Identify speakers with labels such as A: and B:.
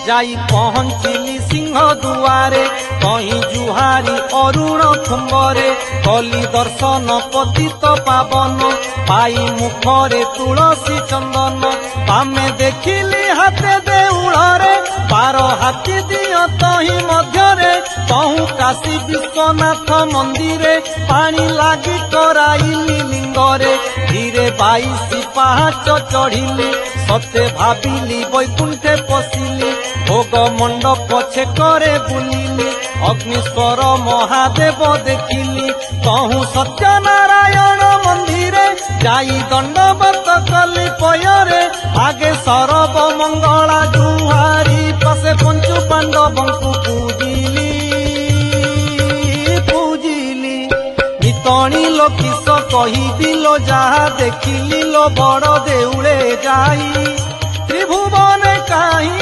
A: যাই পহଞ୍ଚିଲି সিংহ দুয়ারে কহি জুহারি অরুণ খুম্বরে কলি দর্শন পতিত পাবন পাই মুখরে তুলসী চন্দন পামে দেখিলি হাতে দেউଳରେ বার হাতি দিଅ তহি ମଧ୍ୟରେ তহু কাশী বিশ্বনাথ মন্দিরে পাଣି লাগি କରାଇଲି লিঙ্গরে ধীরে 22 পাহাଚ চढ़িলি সতে ভাবিলি বৈকুণ্ঠে পশিলি ভোগ মণ্ডপ ଛେକରେ ବୁଲିଲି অগ্নিশ্বর মহাদেব দেখিলি তহু সত্যনারায়ণ মন্দিরে যাই দণ্ডবত কলি পୟରେ আগে সরব মঙ্গলা জুহারি পাশে পঞ্চু পাণ্ডবଙ୍କୁ ପୂଜିଲି নিতণী লোকিস কহিদিল যাহা দেখিলি লো বড় দেউলে যাই ত্রিভুবনে কাহি